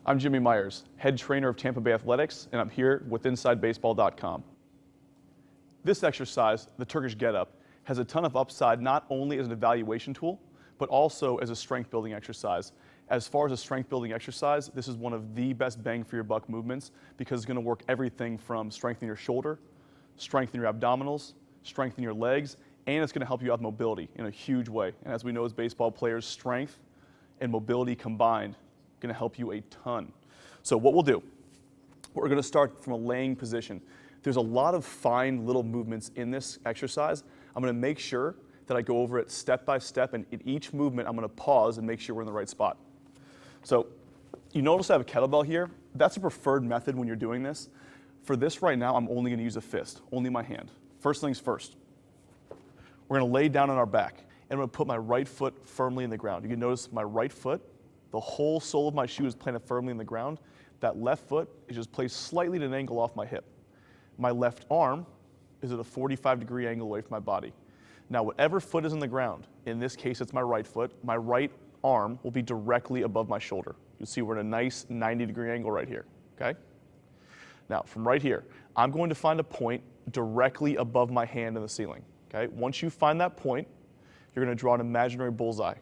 I'm Jimmy Myers, head trainer of Tampa Bay Athletics, and I'm here with InsideBaseball.com. This exercise, the Turkish Get Up, has a ton of upside not only as an evaluation tool, but also as a strength building exercise. As far as a strength building exercise, this is one of the best bang for your buck movements because it's going to work everything from strengthening your shoulder, strengthening your abdominals, strengthening your legs, and it's going to help you out with mobility in a huge way. And as we know as baseball players, strength and mobility combined going to help you a ton. So what we'll do, we're going to start from a laying position. There's a lot of fine little movements in this exercise. I'm going to make sure that I go over it step by step, and in each movement I'm going to pause and make sure we're in the right spot. So you notice I have a kettlebell here. That's a preferred method when you're doing this. For this right now, I'm only going to use a fist, only my hand. First things first. We're going to lay down on our back, and I'm going to put my right foot firmly in the ground. You can notice my right foot, the whole sole of my shoe is planted firmly in the ground. That left foot is just placed slightly at an angle off my hip. My left arm is at a 45-degree angle away from my body. Now, whatever foot is in the ground, in this case it's my right foot, my right arm will be directly above my shoulder. You'll see we're in a nice 90-degree angle right here, okay? Now, from right here, I'm going to find a point directly above my hand in the ceiling, okay? Once you find that point, you're going to draw an imaginary bullseye.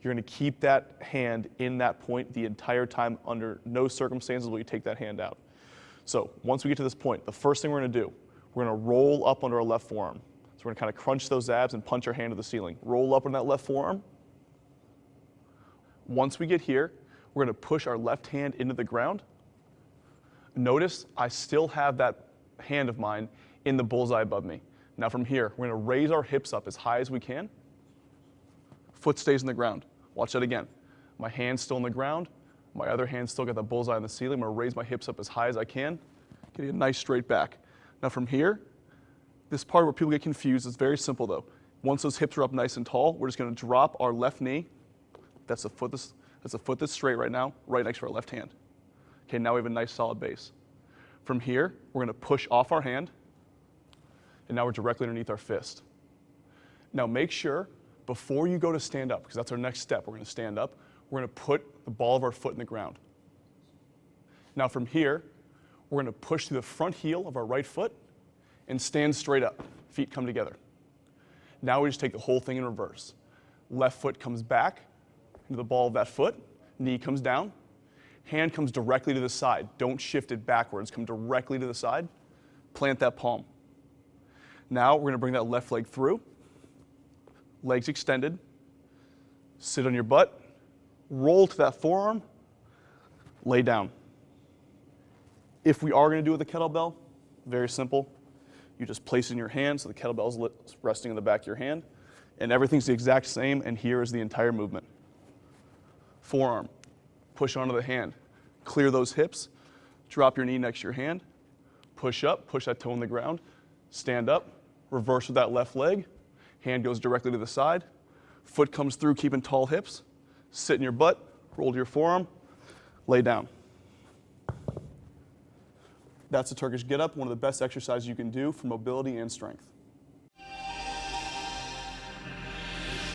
You're going to keep that hand in that point the entire time. Under no circumstances will you take that hand out. So once we get to this point, the first thing we're going to do, we're going to roll up under our left forearm. So we're going to kind of crunch those abs and punch our hand to the ceiling. Roll up on that left forearm. Once we get here, we're going to push our left hand into the ground. Notice I still have that hand of mine in the bullseye above me. Now from here, we're going to raise our hips up as high as we can. Foot stays in the ground. Watch that again. My hand's still in the ground. My other hand's still got the bullseye on the ceiling. I'm going to raise my hips up as high as I can. Getting a nice straight back. Now from here, this part where people get confused is very simple though. Once those hips are up nice and tall, we're just going to drop our left knee. That's a foot that's straight right now, right next to our left hand. Okay, now we have a nice solid base. From here, we're going to push off our hand, and now we're directly underneath our fist. Now make sure, before you go to stand up, because that's our next step, we're going to stand up, we're going to put the ball of our foot in the ground. Now from here, we're going to push through the front heel of our right foot and stand straight up. Feet come together. Now we just take the whole thing in reverse. Left foot comes back into the ball of that foot, knee comes down, hand comes directly to the side. Don't shift it backwards, come directly to the side, plant that palm. Now we're going to bring that left leg through, legs extended, sit on your butt, roll to that forearm, lay down. If we are going to do it with a kettlebell, very simple. You just place it in your hand so the kettlebell is resting in the back of your hand, and everything's the exact same, and here is the entire movement. Forearm, push onto the hand, clear those hips, drop your knee next to your hand, push up, push that toe in the ground, stand up, reverse with that left leg, hand goes directly to the side, foot comes through keeping tall hips, sit in your butt, roll to your forearm, lay down. That's the Turkish Get Up, one of the best exercises you can do for mobility and strength.